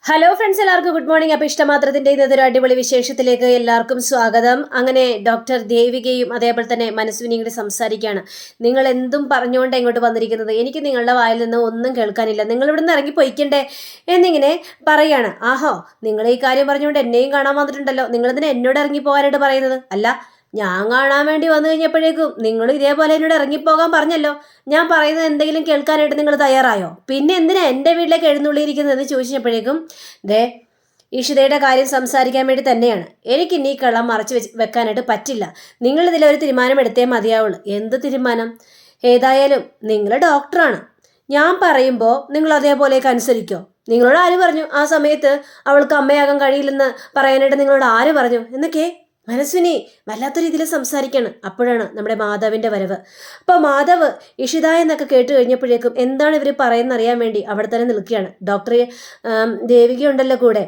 Hello friends, എല്ലാവർക്കും good morning. അപ്പോൾ ഇഷ്ടമാത്രത്തിൻ്റെ ഇന്നത്തെ ഒരു അടിപൊളി വിശേഷത്തിലേക്ക് എല്ലാവർക്കും സ്വാഗതം. അങ്ങനെ ഡോക്ടർ ദേവികയും അതേപോലെ തന്നെ മനസ്വിനിയും കൂടി സംസാരിക്കുകയാണ്. നിങ്ങൾ എന്തും പറഞ്ഞുകൊണ്ട് ഇങ്ങോട്ട് വന്നിരിക്കുന്നത്, എനിക്ക് നിങ്ങളുടെ വായിൽ നിന്ന് ഒന്നും കേൾക്കാനില്ല, നിങ്ങൾ ഇവിടെ നിന്ന് ഇറങ്ങി പോയിക്കണ്ടേ എന്നിങ്ങനെ പറയാണ്. ആഹോ, നിങ്ങൾ ഈ കാര്യം പറഞ്ഞുകൊണ്ട് എന്നെയും കാണാൻ വന്നിട്ടുണ്ടല്ലോ, നിങ്ങളിതിനെ എന്നോട് ഇറങ്ങി പോകാനായിട്ട് പറയുന്നത് അല്ല. ഞാൻ കാണാൻ വേണ്ടി വന്നു കഴിഞ്ഞപ്പോഴേക്കും നിങ്ങൾ ഇതേപോലെ എന്നോട് ഇറങ്ങിപ്പോകാൻ പറഞ്ഞല്ലോ. ഞാൻ പറയുന്നത് എന്തെങ്കിലും കേൾക്കാനായിട്ട് നിങ്ങൾ തയ്യാറായോ? പിന്നെ എന്തിനാ എൻ്റെ വീട്ടിലേക്ക് എഴുന്നള്ളിയിരിക്കുന്നതെന്ന് ചോദിച്ചപ്പോഴേക്കും ഈഷിതയുടെ കാര്യം സംസാരിക്കാൻ വേണ്ടി തന്നെയാണ്. എനിക്കിനി ഈ കള്ളം മറച്ചു വെക്കാനായിട്ട് പറ്റില്ല. നിങ്ങളിതിലൊരു തീരുമാനം എടുത്തേ മതിയാവുള്ളൂ. എന്ത് തീരുമാനം? ഏതായാലും നിങ്ങൾ ഡോക്ടറാണ്. ഞാൻ പറയുമ്പോൾ നിങ്ങൾ അതേപോലെയൊക്കെ അനുസരിക്കോ? നിങ്ങളോട് ആര് പറഞ്ഞു ആ സമയത്ത് അവൾക്ക് അമ്മയാകാൻ കഴിയില്ലെന്ന് പറയാനായിട്ട്? നിങ്ങളോട് ആര് പറഞ്ഞു എന്നൊക്കെ മനസ്വിനി വല്ലാത്ത രീതിയിൽ സംസാരിക്കാണ്. അപ്പോഴാണ് നമ്മുടെ മാധവിൻ്റെ വരവ്. അപ്പോൾ മാധവ് ഇഷിത എന്നൊക്കെ കേട്ട് കഴിഞ്ഞപ്പോഴേക്കും എന്താണ് ഇവർ പറയുന്നത് അറിയാൻ വേണ്ടി അവിടെ തന്നെ നിൽക്കുകയാണ്. ഡോക്ടർ ദേവിക ഉണ്ടല്ലോ കൂടെ.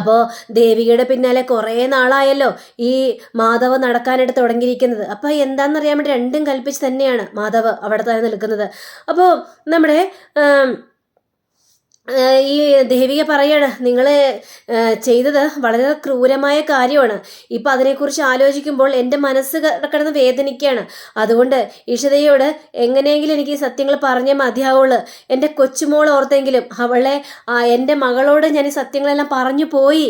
അപ്പോൾ ദേവികയുടെ പിന്നാലെ കുറേ നാളായല്ലോ ഈ മാധവ് നടക്കാനായിട്ട് തുടങ്ങിയിരിക്കുന്നത്. അപ്പോൾ എന്താണെന്നറിയാൻ വേണ്ടി രണ്ടും കൽപ്പിച്ച് തന്നെയാണ് മാധവ് അവിടെ തന്നെ നിൽക്കുന്നത്. അപ്പോൾ നമ്മുടെ ഈ ദേവിക പറയാണ്, നിങ്ങൾ ചെയ്തത് വളരെ ക്രൂരമായ കാര്യമാണ്. ഇപ്പം അതിനെക്കുറിച്ച് ആലോചിക്കുമ്പോൾ എൻ്റെ മനസ്സ് കിടന്ന് വേദനിക്കുകയാണ്. അതുകൊണ്ട് ഇഷിതയോട് എങ്ങനെയെങ്കിലും എനിക്ക് ഈ സത്യങ്ങൾ പറഞ്ഞേ മതിയാവുള്ളൂ. എൻ്റെ കൊച്ചുമോൾ ഓർത്തെങ്കിലും അവളെ എൻ്റെ മകളോട് ഞാൻ ഈ സത്യങ്ങളെല്ലാം പറഞ്ഞു പോയി.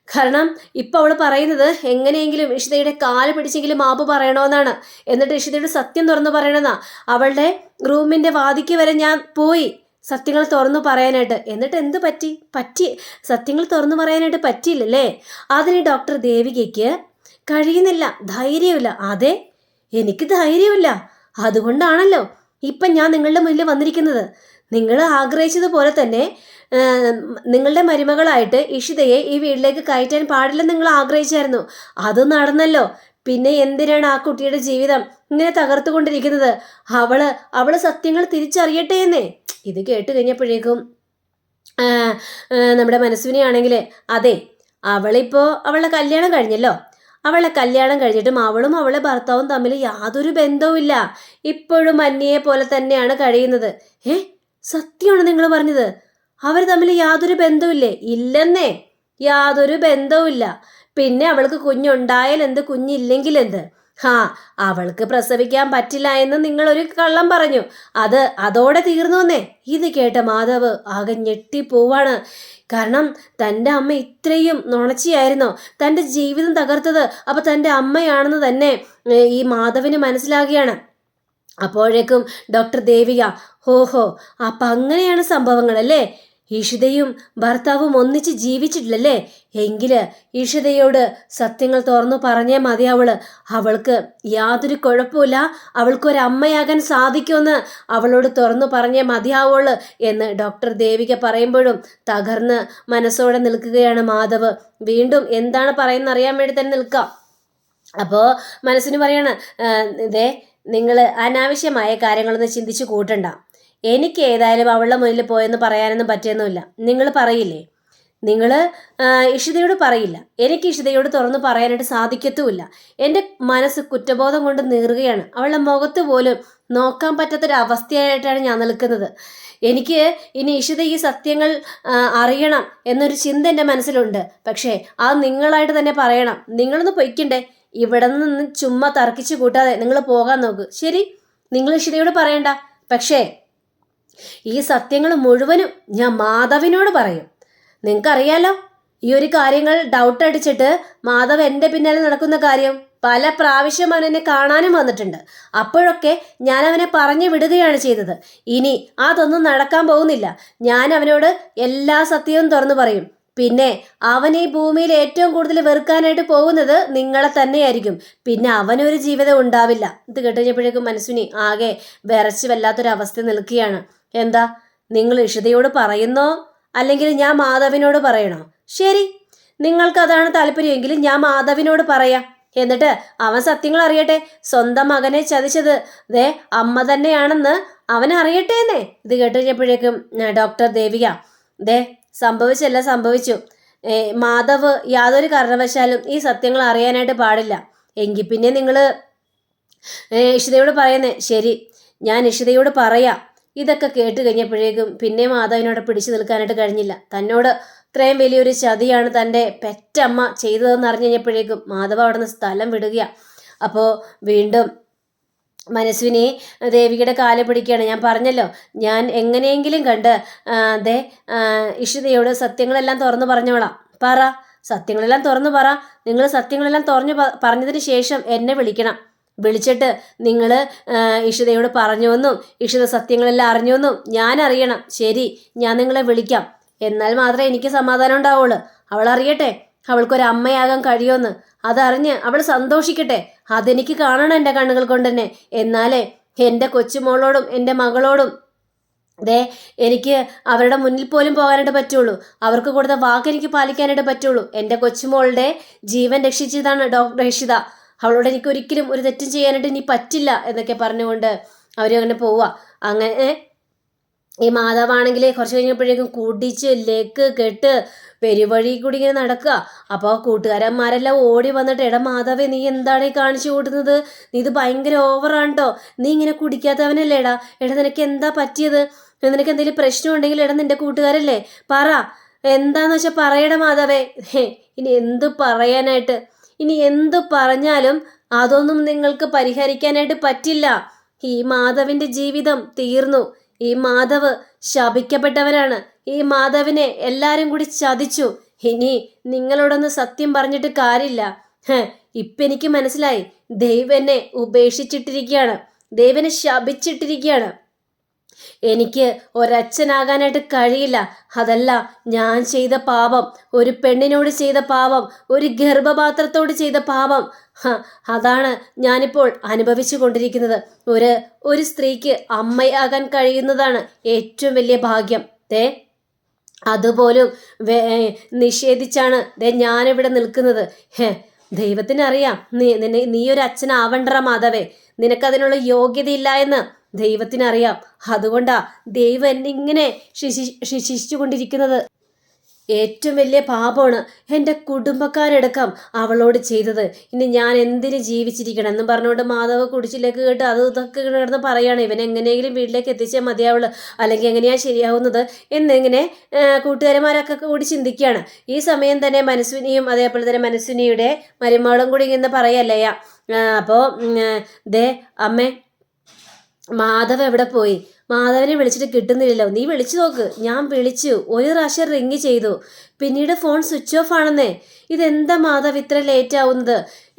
കാരണം ഇപ്പം അവൾ പറയുന്നത് എങ്ങനെയെങ്കിലും ഇഷിതയുടെ കാല് പിടിച്ചെങ്കിലും മാപ്പ് പറയണമെന്നാണ്. എന്നിട്ട് ഇഷിതയുടെ സത്യം തുറന്നു പറയണമെന്നാ. അവളുടെ റൂമിൻ്റെ വാതിക്ക് വരെ ഞാൻ പോയി സത്യങ്ങൾ തുറന്നു പറയാനായിട്ട്. എന്നിട്ട് എന്ത് പറ്റി സത്യങ്ങൾ തുറന്നു പറയാനായിട്ട് പറ്റിയില്ലല്ലേ? അതിന് ഡോക്ടർ ദേവികയ്ക്ക് കഴിയുന്നില്ല, ധൈര്യമില്ല. അതെ, എനിക്ക് ധൈര്യമില്ല. അതുകൊണ്ടാണല്ലോ ഇപ്പം ഞാൻ നിങ്ങളുടെ മുന്നിൽ വന്നിരിക്കുന്നത്. നിങ്ങൾ ആഗ്രഹിച്ചതുപോലെ തന്നെ നിങ്ങളുടെ മരുമകളായിട്ട് ഇഷിതയെ ഈ വീട്ടിലേക്ക് കയറ്റാൻ പാടില്ലെന്ന് നിങ്ങൾ ആഗ്രഹിച്ചായിരുന്നു. അത് നടന്നല്ലോ. പിന്നെ എന്തിനാണ് ആ കുട്ടിയുടെ ജീവിതം ഇങ്ങനെ തകർത്തുകൊണ്ടിരിക്കുന്നത്? അവള് സത്യങ്ങൾ തിരിച്ചറിയട്ടെ എന്നേ. ഇത് കേട്ട് കഴിഞ്ഞപ്പോഴേക്കും നമ്മുടെ മനസ്വിനിയാണെങ്കിൽ അതെ, അവളുടെ കല്യാണം കഴിഞ്ഞല്ലോ. അവളെ കല്യാണം കഴിഞ്ഞിട്ടും അവളും അവളെ ഭർത്താവും തമ്മിൽ യാതൊരു ബന്ധവുമില്ല. ഇപ്പോഴും അന്യയെ പോലെ തന്നെയാണ് കഴിയുന്നത്. സത്യമാണ് നിങ്ങൾ പറഞ്ഞത്? അവർ തമ്മിൽ യാതൊരു ബന്ധവുമില്ലേ? ഇല്ലെന്നേ, യാതൊരു ബന്ധവുമില്ല. പിന്നെ അവൾക്ക് കുഞ്ഞുണ്ടായാൽ എന്ത്, കുഞ്ഞില്ലെങ്കിൽ എന്ത്? അവൾക്ക് പ്രസവിക്കാൻ പറ്റില്ല എന്ന് നിങ്ങളൊരു കള്ളം പറഞ്ഞു. അതോടെ തീർന്നു എന്നേ. ഇത് കേട്ട മാധവ് ആകെ ഞെട്ടിപ്പോവാണ്. കാരണം തൻ്റെ അമ്മ ഇത്രയും നുണച്ചിയായിരുന്നോ തൻ്റെ ജീവിതം തകർത്തത്? അപ്പൊ തൻ്റെ അമ്മയാണെന്ന് തന്നെ ഈ മാധവിന് മനസ്സിലാകുകയാണ്. അപ്പോഴേക്കും ഡോക്ടർ ദേവിക, ഹോഹോ, അപ്പം അങ്ങനെയാണ് സംഭവങ്ങൾ അല്ലേ? ഇഷിതയും ഭർത്താവും ഒന്നിച്ച് ജീവിച്ചിട്ടില്ലല്ലേ? എങ്കില് ഇഷിതയോട് സത്യങ്ങൾ തുറന്നു പറഞ്ഞേ മതിയാവള്. അവൾക്ക് യാതൊരു കുഴപ്പമില്ല, അവൾക്കൊരമ്മയാകാൻ സാധിക്കുമെന്ന് അവളോട് തുറന്നു പറഞ്ഞേ മതിയാവുള്ളൂ എന്ന് ഡോക്ടർ ദേവിക പറയുമ്പോഴും തകർന്ന് മനസ്സോടെ നിൽക്കുകയാണ് മാധവ്. വീണ്ടും എന്താണ് പറയുന്നത് അറിയാൻ വേണ്ടി തന്നെ നിൽക്കാം. അപ്പോൾ മനസ്സിന് പറയാണ്, ഇതേ നിങ്ങൾ അനാവശ്യമായ കാര്യങ്ങളൊന്നും ചിന്തിച്ചു കൂട്ടണ്ട. എനിക്ക് ഏതായാലും അവളുടെ മുന്നിൽ പോയെന്ന് പറയാനൊന്നും പറ്റിയൊന്നുമില്ല. നിങ്ങൾ പറയില്ലേ, നിങ്ങൾ ഇഷിതയോട് പറയില്ല. എനിക്ക് ഇഷിതയോട് തുറന്നു പറയാനായിട്ട് സാധിക്കത്തുമില്ല. എൻ്റെ മനസ്സ് കുറ്റബോധം കൊണ്ട് നീറുകയാണ്. അവളുടെ മുഖത്ത് പോലും നോക്കാൻ പറ്റാത്തൊരവസ്ഥയായിട്ടാണ് ഞാൻ നിൽക്കുന്നത്. എനിക്ക് ഇനി ഇഷിത ഈ സത്യങ്ങൾ അറിയണം എന്നൊരു ചിന്ത എൻ്റെ മനസ്സിലുണ്ട്. പക്ഷേ അത് നിങ്ങളായിട്ട് തന്നെ പറയണം. നിങ്ങളൊന്ന് പൊയ്ക്കണ്ടേ? ഇവിടെ നിന്ന് ചുമ്മാ തർക്കിച്ചു കൂട്ടാതെ നിങ്ങൾ പോകാൻ നോക്ക്. ശരി, നിങ്ങൾ ഇഷിതയോട് പറയണ്ട. പക്ഷേ ഈ സത്യങ്ങൾ മുഴുവനും ഞാൻ മാധവിനോട് പറയും. നിങ്ങൾക്കറിയാലോ, ഈ ഒരു കാര്യങ്ങൾ ഡൗട്ട് അടിച്ചിട്ട് മാധവ് എൻ്റെ പിന്നാലെ നടക്കുന്ന കാര്യം പല പ്രാവശ്യം അവൻ എന്നെ കാണാനും വന്നിട്ടുണ്ട്. അപ്പോഴൊക്കെ ഞാൻ അവനെ പറഞ്ഞു വിടുകയാണ് ചെയ്തത്. ഇനി അതൊന്നും നടക്കാൻ പോകുന്നില്ല. ഞാൻ അവനോട് എല്ലാ സത്യവും തുറന്നു പറയും. പിന്നെ അവൻ ഈ ഭൂമിയിൽ ഏറ്റവും കൂടുതൽ വെറുക്കാനായിട്ട് പോകുന്നത് നിങ്ങളെ തന്നെയായിരിക്കും. പിന്നെ അവനൊരു ജീവിതം ഉണ്ടാവില്ല. ഇത് കേട്ടുകഴിഞ്ഞപ്പോഴേക്കും മനസ്വിനി ആകെ വിറച്ച് വല്ലാത്തൊരവസ്ഥ നിൽക്കുകയാണ്. എന്താ, നിങ്ങൾ ഇഷിതയോട് പറയുന്നോ അല്ലെങ്കിൽ ഞാൻ മാധവിനോട് പറയണോ? ശരി, നിങ്ങൾക്കതാണ് താല്പര്യമെങ്കിൽ ഞാൻ മാധവിനോട് പറയാം. എന്നിട്ട് അവൻ സത്യങ്ങൾ അറിയട്ടെ. സ്വന്തം മകനെ ചതിച്ചത് അമ്മ തന്നെയാണെന്ന് അവൻ അറിയട്ടെ എന്നേ. ഇത് കേട്ടുകഴിഞ്ഞപ്പോഴേക്കും ഡോക്ടർ ദേവിക, സംഭവിച്ചല്ല സംഭവിച്ചു. മാധവ് യാതൊരു കാരണവശാലും ഈ സത്യങ്ങൾ അറിയാനായിട്ട് പാടില്ല. എങ്കിൽ പിന്നെ നിങ്ങൾ ഇഷിതയോട് പറയുന്നേ. ശരി, ഞാൻ ഇഷിതയോട് പറയാം. ഇതൊക്കെ കേട്ട് കഴിഞ്ഞപ്പോഴേക്കും പിന്നെ മാധവനോട് പിടിച്ചു നിൽക്കാനായിട്ട് കഴിഞ്ഞില്ല. തന്നോട് ഇത്രയും വലിയൊരു ചതിയാണ് തൻ്റെ പെറ്റമ്മ ചെയ്തതെന്ന് അറിഞ്ഞു കഴിഞ്ഞപ്പോഴേക്കും മാധവ അവിടെ നിന്ന് സ്ഥലം വിടുകയാണ്. അപ്പോൾ വീണ്ടും മനസ്വിനി ദേവികയുടെ കാല് പിടിക്കുകയാണ്. ഞാൻ പറഞ്ഞല്ലോ, ഞാൻ എങ്ങനെയെങ്കിലും കണ്ട് ദേ ഇഷിതയോട് സത്യങ്ങളെല്ലാം തുറന്നു പറഞ്ഞോളാം. പറ, സത്യങ്ങളെല്ലാം തുറന്നു പറ. നിങ്ങൾ സത്യങ്ങളെല്ലാം പറഞ്ഞതിന് ശേഷം എന്നെ വിളിക്കണം. വിളിച്ചിട്ട് നിങ്ങൾ ഇഷിതയോട് പറഞ്ഞുവെന്നും ഇഷിത സത്യങ്ങളെല്ലാം അറിഞ്ഞുവെന്നും ഞാൻ അറിയണം. ശരി, ഞാൻ നിങ്ങളെ വിളിക്കാം. എന്നാൽ മാത്രമേ എനിക്ക് സമാധാനം ഉണ്ടാവുള്ളൂ. അവൾ അറിയട്ടെ അവൾക്കൊരമ്മയാകാൻ കഴിയുമെന്ന്. അതറിഞ്ഞ് അവൾ സന്തോഷിക്കട്ടെ. അതെനിക്ക് കാണണം എൻ്റെ കണ്ണുകൾ കൊണ്ട് തന്നെ. എന്നാലേ എൻ്റെ കൊച്ചുമോളോടും എൻ്റെ മകളോടും എനിക്ക് അവരുടെ മുന്നിൽ പോലും പോകാനായിട്ട് പറ്റുള്ളൂ. അവർക്ക് കൊടുത്ത വാക്ക് എനിക്ക് പാലിക്കാനായിട്ട് പറ്റുള്ളൂ. എൻ്റെ കൊച്ചുമോളുടെ ജീവൻ രക്ഷിച്ചതാണ് ഡോക്ടർ ഇഷിത. അവളോട് എനിക്ക് ഒരിക്കലും ഒരു തെറ്റും ചെയ്യാനായിട്ട് ഇനി പറ്റില്ല എന്നൊക്കെ പറഞ്ഞുകൊണ്ട് അവരങ്ങനെ പോവുക. അങ്ങനെ ഈ മാധവാണെങ്കിൽ കുറച്ച് കഴിഞ്ഞപ്പോഴേക്കും കുടിച്ച് ലെക്ക് കെട്ട് പെരുവഴി കൂടി ഇങ്ങനെ നടക്കുക. അപ്പോൾ കൂട്ടുകാരന്മാരെല്ലാം ഓടി വന്നിട്ട്, എടാ മാധവേ, നീ എന്താണ് ഈ കാണിച്ചു കൂട്ടുന്നത്? നീ ഇത് ഭയങ്കര ഓവറാണ് കേട്ടോ. നീ ഇങ്ങനെ കുടിക്കാത്തവനല്ലേ എടാ. നിനക്ക് എന്താ പറ്റിയത്? നിനക്ക് എന്തെങ്കിലും പ്രശ്നം ഉണ്ടെങ്കിൽ നിന്റെ കൂട്ടുകാരല്ലേ, പറ. എന്താന്ന് വെച്ചാൽ പറയടാ മാധവേ. ഇനി എന്തു പറയാനായിട്ട്? ഇനി എന്തു പറഞ്ഞാലും അതൊന്നും നിങ്ങൾക്ക് പരിഹരിക്കാനായിട്ട് പറ്റില്ല. ഈ മാധവിൻ്റെ ജീവിതം തീർന്നു. ഈ മാധവ് ശപിക്കപ്പെട്ടവനാണ്. ഈ മാധവിനെ എല്ലാവരും കൂടി ചതിച്ചു. ഇനി നിങ്ങളോടൊന്ന് സത്യം പറഞ്ഞിട്ട് കാര്യമില്ല. ഇപ്പം എനിക്ക് മനസ്സിലായി, ദൈവം എന്നെ ഉപേക്ഷിച്ചിട്ടിരിക്കുകയാണ്, ദൈവനെ ശപിച്ചിട്ടിരിക്കുകയാണ്. എനിക്ക് ഒരച്ഛനാകാനായിട്ട് കഴിയില്ല. അതല്ല ഞാൻ ചെയ്ത പാപം, ഒരു പെണ്ണിനോട് ചെയ്ത പാപം, ഒരു ഗർഭപാത്രത്തോട് ചെയ്ത പാപം. അതാണ് ഞാനിപ്പോൾ അനുഭവിച്ചു കൊണ്ടിരിക്കുന്നത്. ഒരു സ്ത്രീക്ക് അമ്മയാകാൻ കഴിയുന്നതാണ് ഏറ്റവും വലിയ ഭാഗ്യം. അതുപോലും നിഷേധിച്ചാണ് ഞാനിവിടെ നിൽക്കുന്നത്. ദൈവത്തിനറിയാം നീ ഒരു അച്ഛനാവണ്ടറ മാധവേ. നിനക്കതിനുള്ള യോഗ്യതയില്ല എന്ന് ദൈവത്തിനറിയാം. അതുകൊണ്ടാ ദൈവം എന്നെ ഇങ്ങനെ ശിക്ഷിച്ചു കൊണ്ടിരിക്കുന്നത്. ഏറ്റവും വലിയ പാപമാണ് എൻ്റെ കുടുംബക്കാരടക്കം അവളോട് ചെയ്തത്. ഇനി ഞാൻ എന്തിന് ജീവിച്ചിരിക്കണം എന്നും പറഞ്ഞുകൊണ്ട് മാധവ് കുടിച്ചിലേക്ക് കേട്ട് അത് ഇതൊക്കെ കിടന്ന് പറയാണ്. ഇവൻ എങ്ങനെയെങ്കിലും വീട്ടിലേക്ക് എത്തിച്ചാൽ മതിയാവുള്ളൂ, അല്ലെങ്കിൽ എങ്ങനെയാണ് ശരിയാവുന്നത് എന്നിങ്ങനെ കൂട്ടുകാരന്മാരൊക്കെ കൂടി ചിന്തിക്കുകയാണ്. ഈ സമയം തന്നെ മനസ്വിനിയും അതേപോലെ തന്നെ മനസ്വിനിയുടെ മരുമകളും കൂടി ഇങ്ങനെ പറയല്ലയ്യ. അപ്പോൾ അമ്മേ, മാധവ് എവിടെ പോയി? മാധവനെ വിളിച്ചിട്ട് കിട്ടുന്നില്ലല്ലോ. നീ വിളിച്ചു നോക്ക്. ഞാൻ വിളിച്ചു, ഒരു പ്രാവശ്യം റിങ് ചെയ്തു, പിന്നീട് ഫോൺ സ്വിച്ച് ഓഫ് ആണെന്നേ. ഇതെന്താ മാധവ് ഇത്ര ലേറ്റ് ആവുന്നത്?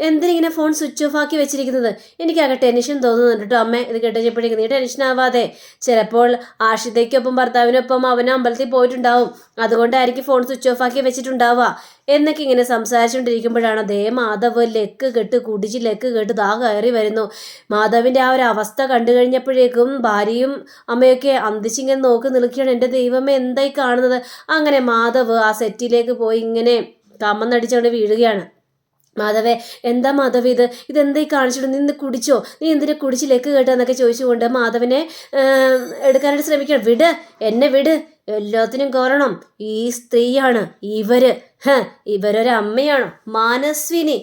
എന്തിനിങ്ങനെ ഫോൺ സ്വിച്ച് ഓഫ് ആക്കി വെച്ചിരിക്കുന്നത്? എനിക്കാകെ ടെൻഷൻ തോന്നുന്നുണ്ട് കേട്ടോ അമ്മേ. ഇത് കേട്ടപ്പോഴേക്കും നീ ടെൻഷൻ ആവാതെ. ചിലപ്പോൾ ആഷിതയ്ക്കൊപ്പം ഭർത്താവിനൊപ്പം അവൻ അമ്പലത്തിൽ പോയിട്ടുണ്ടാവും, അതുകൊണ്ടായിരിക്കും ഫോൺ സ്വിച്ച് ഓഫ് ആക്കി വെച്ചിട്ടുണ്ടാവുക എന്നൊക്കെ ഇങ്ങനെ സംസാരിച്ചുകൊണ്ടിരിക്കുമ്പോഴാണ് മാധവ് ലെക്ക് കെട്ട് കുടിച്ച് ലെക്ക് കെട്ട് കയറി വരുന്നു. മാധവിൻ്റെ ആ ഒരു അവസ്ഥ കണ്ടു കഴിഞ്ഞപ്പോഴേക്കും ഭാര്യയും അമ്മയൊക്കെ അന്തിച്ചിങ്ങനെ നോക്കി നിൽക്കുകയാണ്. എൻ്റെ ദൈവമേ, എന്തായി കാണുന്നത്? അങ്ങനെ മാധവ് ആ സെറ്റിലേക്ക് പോയി ഇങ്ങനെ കമ്മന്നടിച്ചുകൊണ്ട് വീഴുകയാണ്. മാധവേ, എന്താ മാധവ് ഇതെന്തായി കാണിച്ചിട്ട്? നീ കുടിച്ചോ? നീ എന്തിനാ കുടിച്ച് ലെക്ക് കേട്ടെന്നൊക്കെ ചോദിച്ചുകൊണ്ട് മാധവനെ എടുക്കാനായിട്ട് ശ്രമിക്കണം. വിട്, എന്നെ വിട്, എല്ലാത്തിനും കാരണം ഈ സ്ത്രീയാണ്. ഇവരൊരമ്മയാണോ? മനസ്വിനി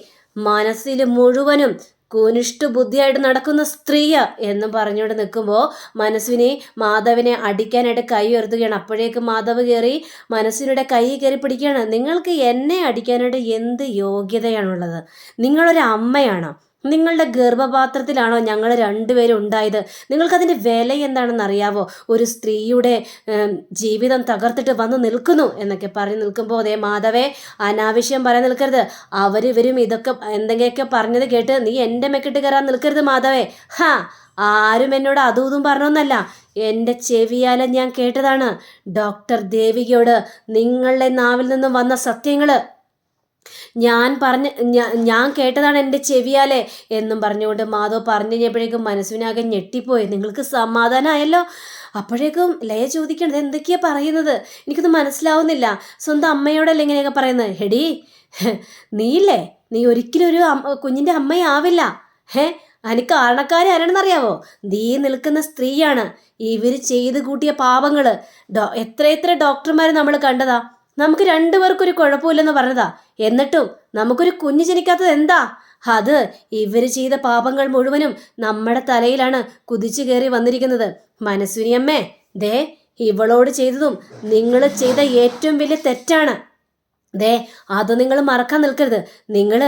മനസ്സിൽ മുഴുവനും കുനിഷ്ടു ബുദ്ധിയായിട്ട് നടക്കുന്ന സ്ത്രീയാ എന്നും പറഞ്ഞുകൊണ്ട് നിൽക്കുമ്പോൾ മനസ്വിനി മാധവിനെ അടിക്കാനായിട്ട് കൈ ഉയർത്തുകയാണ്. അപ്പോഴേക്കും മാധവ് കയറി മനസ്വിനിയുടെ കൈ കയറി പിടിക്കുകയാണ്. നിങ്ങൾക്ക് എന്നെ അടിക്കാനായിട്ട് എന്ത് യോഗ്യതയാണുള്ളത്? നിങ്ങളൊരു അമ്മയാണോ? നിങ്ങളുടെ ഗർഭപാത്രത്തിലാണോ ഞങ്ങൾ രണ്ടുപേരും ഉണ്ടായത്? നിങ്ങൾക്കതിൻ്റെ വില എന്താണെന്ന് അറിയാവോ? ഒരു സ്ത്രീയുടെ ജീവിതം തകർത്തിട്ട് വന്ന് നിൽക്കുന്നു എന്നൊക്കെ പറഞ്ഞ് നിൽക്കുമ്പോൾ മാധവേ, അനാവശ്യം പറയാൻ നിൽക്കരുത്. അവരിവരും ഇതൊക്കെ എന്തെങ്കിലുമൊക്കെ പറഞ്ഞത് കേട്ട് നീ എൻ്റെ മെക്കിട്ട് കയറാൻ നിൽക്കരുത് മാധവേ. ആരും എന്നോട് അതും ഇതും പറഞ്ഞൊന്നല്ല, എൻ്റെ ചെവിയാലെ ഞാൻ കേട്ടതാണ്. ഡോക്ടർ ദേവികയോട് നിങ്ങളുടെ നാവിൽ നിന്നും വന്ന സത്യങ്ങൾ ഞാൻ കേട്ടതാണ് എൻ്റെ ചെവിയാലെ എന്നും പറഞ്ഞുകൊണ്ട് മാധവ് പറഞ്ഞു കഴിഞ്ഞപ്പോഴേക്കും മനസ്സുവിനാകെ ഞെട്ടിപ്പോയി. നിങ്ങൾക്ക് സമാധാനമായല്ലോ? അപ്പോഴേക്കും ലയ ചോദിക്കണത് എന്തൊക്കെയാണ് പറയുന്നത്? എനിക്കൊന്നും മനസ്സിലാവുന്നില്ല. സ്വന്തം അമ്മയോടല്ലേ ഇങ്ങനെയൊക്കെ പറയുന്നത്? ഹെടി, നീ ഒരിക്കലും ഒരു കുഞ്ഞിൻ്റെ അമ്മയാവില്ല. അതിന് കാരണക്കാരെ ആരാണെന്നറിയാവോ? നീ നിൽക്കുന്ന സ്ത്രീയാണ്. ഇവർ ചെയ്ത് കൂട്ടിയ പാപങ്ങൾ എത്ര ഡോക്ടർമാർ നമ്മൾ കണ്ടതാ. നമുക്ക് രണ്ടുപേർക്കൊരു കുഴപ്പമില്ലെന്ന് പറഞ്ഞതാ. എന്നിട്ടും നമുക്കൊരു കുഞ്ഞ് ജനിക്കാത്തത് എന്താ? അത് ഇവർ ചെയ്ത പാപങ്ങൾ മുഴുവനും നമ്മുടെ തലയിലാണ് കുതിച്ചു കയറി വന്നിരിക്കുന്നത്. മനസ്വിനി അമ്മേ, ദേ ഇവളോട് ചെയ്തതും നിങ്ങൾ ചെയ്ത ഏറ്റവും വലിയ തെറ്റാണ്. ദേ അത് നിങ്ങൾ മറക്കാൻ നിൽക്കരുത്. നിങ്ങൾ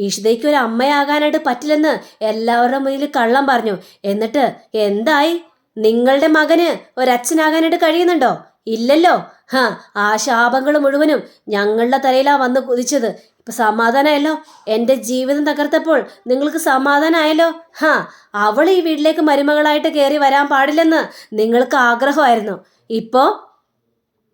ഈഷിതയ്ക്ക് ഒരു അമ്മയാകാനായിട്ട് പറ്റില്ലെന്ന് എല്ലാവരുടെ മുന്നിൽ കള്ളം പറഞ്ഞു. എന്നിട്ട് എന്തായി? നിങ്ങളുടെ മകന് ഒരച്ഛനാകാനായിട്ട് കഴിയുന്നുണ്ടോ? ഇല്ലല്ലോ. ആ ശാപങ്ങൾ മുഴുവനും ഞങ്ങളുടെ തലയിലാ വന്ന് കുതിച്ചത്. ഇപ്പൊ സമാധാനമായല്ലോ. എൻ്റെ ജീവിതം തകർത്തപ്പോൾ നിങ്ങൾക്ക് സമാധാനമായല്ലോ. അവൾ ഈ വീട്ടിലേക്ക് മരുമകളായിട്ട് കയറി വരാൻ പാടില്ലെന്ന് നിങ്ങൾക്ക് ആഗ്രഹമായിരുന്നു. ഇപ്പോൾ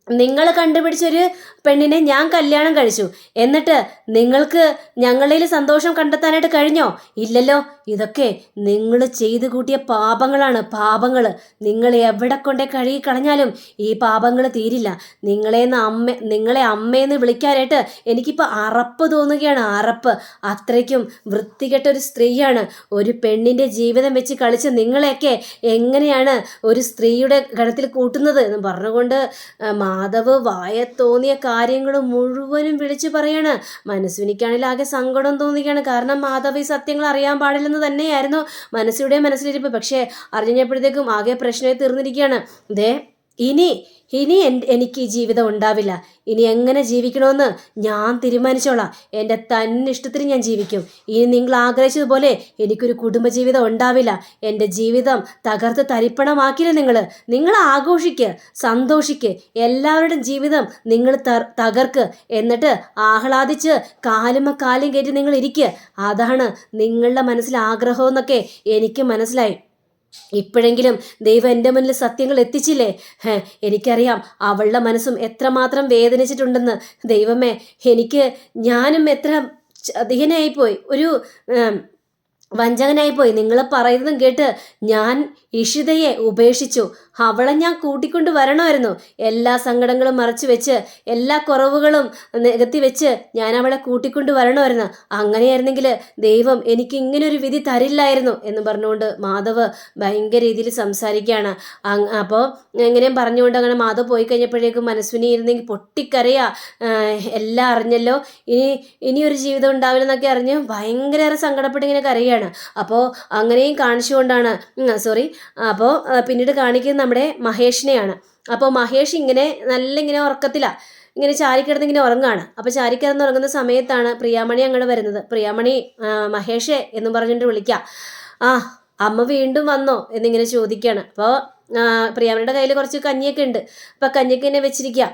നിങ്ങൾ കണ്ടുപിടിച്ചൊരു പെണ്ണിനെ ഞാൻ കല്യാണം കഴിച്ചു. എന്നിട്ട് നിങ്ങൾക്ക് ഞങ്ങളിൽ സന്തോഷം കണ്ടെത്താനായിട്ട് കഴിഞ്ഞോ? ഇല്ലല്ലോ. ഇതൊക്കെ നിങ്ങൾ ചെയ്തു കൂട്ടിയ പാപങ്ങളാണ്. പാപങ്ങൾ നിങ്ങൾ എവിടെ കൊണ്ടേ കഴുകി കളഞ്ഞാലും ഈ പാപങ്ങൾ തീരില്ല. നിങ്ങളെ അമ്മയെന്ന് വിളിക്കാനായിട്ട് എനിക്കിപ്പോൾ അറപ്പ് തോന്നുകയാണ്. അറപ്പ്. അത്രയ്ക്കും വൃത്തികെട്ടൊരു സ്ത്രീയാണ്. ഒരു പെണ്ണിൻ്റെ ജീവിതം വെച്ച് കളിച്ച് നിങ്ങളെയൊക്കെ എങ്ങനെയാണ് ഒരു സ്ത്രീയുടെ ഗണത്തിൽ കൂട്ടുന്നത് എന്ന് പറഞ്ഞുകൊണ്ട് മാധവ് വായ തോന്നിയ കാര്യങ്ങൾ മുഴുവനും വിളിച്ചു പറയാണ്. മനസ്വിനിക്കാണെങ്കിൽ ആകെ സങ്കടം തോന്നുകയാണ്. കാരണം മാധവ് ഈ സത്യങ്ങൾ അറിയാൻ പാടില്ലെന്ന് തന്നെയായിരുന്നു മനസ്സിലൂടെ മനസ്സിലിരിപ്പ്. പക്ഷേ അറിഞ്ഞപ്പോഴത്തേക്കും ആകെ പ്രശ്നമായി തീർന്നിരിക്കുകയാണ്. ദേ ഇനി എനിക്ക് ഈ ജീവിതം ഉണ്ടാവില്ല. ഇനി എങ്ങനെ ജീവിക്കണമെന്ന് ഞാൻ തീരുമാനിച്ചോളാം. എൻ്റെ തന്നിഷ്ടത്തിന് ഞാൻ ജീവിക്കും. ഇനി നിങ്ങൾ ആഗ്രഹിച്ചതുപോലെ എനിക്കൊരു കുടുംബജീവിതം ഉണ്ടാവില്ല. എൻ്റെ ജീവിതം തകർത്ത് തരിപ്പണമാക്കില്ല. നിങ്ങൾ ആഘോഷിക്ക്, സന്തോഷിക്ക്, എല്ലാവരുടെയും ജീവിതം നിങ്ങൾ തകർക്ക്. എന്നിട്ട് ആഹ്ലാദിച്ച് കാലും കയറ്റി നിങ്ങൾ ഇരിക്കുക. അതാണ് നിങ്ങളുടെ മനസ്സിൽ ആഗ്രഹം എന്നൊക്കെ എനിക്ക് മനസ്സിലായി. ഇപ്പോഴെങ്കിലും ദൈവം എൻ്റെ മുന്നിൽ സത്യങ്ങൾ എത്തിച്ചില്ലേ? എനിക്കറിയാം അവളുടെ മനസ്സും എത്രമാത്രം വേദനിച്ചിട്ടുണ്ടെന്ന്. ദൈവമേ, ഞാനും എത്ര ചതിയനായിപ്പോയി, ഒരു വഞ്ചകനായിപ്പോയി. നിങ്ങൾ പറയുന്നതും കേട്ട് ഞാൻ ഇഷിതയെ ഉപേക്ഷിച്ചു. അവളെ ഞാൻ കൂട്ടിക്കൊണ്ട് വരണമായിരുന്നു. എല്ലാ സങ്കടങ്ങളും മറച്ചു വെച്ച്, എല്ലാ കുറവുകളും നികത്തി വെച്ച് ഞാൻ അവളെ കൂട്ടിക്കൊണ്ട് വരണമായിരുന്നു. അങ്ങനെയായിരുന്നെങ്കിൽ ദൈവം എനിക്ക് ഇങ്ങനൊരു വിധി തരില്ലായിരുന്നു എന്ന് പറഞ്ഞുകൊണ്ട് മാധവ് ഭയങ്കര രീതിയിൽ സംസാരിക്കുകയാണ്. അപ്പോൾ എങ്ങനെയും പറഞ്ഞുകൊണ്ട് അങ്ങനെ മാധവ് പോയി കഴിഞ്ഞപ്പോഴേക്കും മനസ്വിനി ഇരുന്നെങ്കിൽ പൊട്ടിക്കരയാ. എല്ലാം അറിഞ്ഞല്ലോ, ഇനിയൊരു ജീവിതം ഉണ്ടാവില്ലെന്നൊക്കെ അറിഞ്ഞ് ഭയങ്കര സങ്കടപ്പെട്ട് ഇങ്ങനെ കരയുകയാണ്. അപ്പോൾ അങ്ങനെയും കാണിച്ചുകൊണ്ടാണ് അപ്പോൾ പിന്നീട് കാണിക്കുന്നത് നമ്മുടെ മഹേഷിനെയാണ്. അപ്പോൾ മഹേഷ് ഇങ്ങനെ ഉറക്കത്തിലാണ്, ഇങ്ങനെ ചാരിക്കിടന്ന് ഇങ്ങനെ ഉറങ്ങാണ്. അപ്പോൾ ചാരിക്കിടന്ന് ഉറങ്ങുന്ന സമയത്താണ് പ്രിയാമണി അങ്ങോട്ട് വരുന്നത്. പ്രിയാമണി, മഹേഷേ എന്നും പറഞ്ഞിട്ട് വിളിക്കാം. അമ്മ വീണ്ടും വന്നോ എന്നിങ്ങനെ ചോദിക്കുകയാണ്. അപ്പോൾ പ്രിയാമണിയുടെ കയ്യിൽ കുറച്ച് കഞ്ഞിയൊക്കെ ഉണ്ട്. അപ്പോൾ കഞ്ഞിയൊക്കെ എന്നെ വെച്ചിരിക്കുക.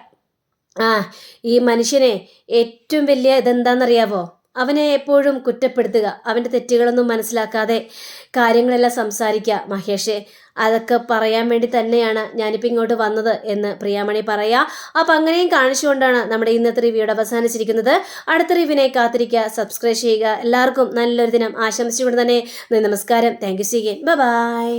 ഈ മനുഷ്യനെ ഏറ്റവും വലിയ ഇതെന്താണെന്നറിയാവോ? അവനെ എപ്പോഴും കുറ്റപ്പെടുത്തുക, അവൻ്റെ തെറ്റുകളൊന്നും മനസ്സിലാക്കാതെ കാര്യങ്ങളെല്ലാം സംസാരിക്കുക. മഹേഷേ, അതൊക്കെ പറയാൻ വേണ്ടി തന്നെയാണ് ഞാനിപ്പോൾ ഇങ്ങോട്ട് വന്നത് എന്ന് പ്രിയാമണി പറയാ. അപ്പം അങ്ങനെയും കാണിച്ചുകൊണ്ടാണ് നമ്മുടെ ഇന്നത്തെ റിവ്യൂടെ അവസാനിച്ചിരിക്കുന്നത്. അടുത്ത റിവ്യൂവിനെ കാത്തിരിക്കുക, സബ്സ്ക്രൈബ് ചെയ്യുക. എല്ലാവർക്കും നല്ലൊരു ദിനം ആശംസിച്ചുകൊണ്ട് തന്നെ നമസ്കാരം. Thank you. See again. By.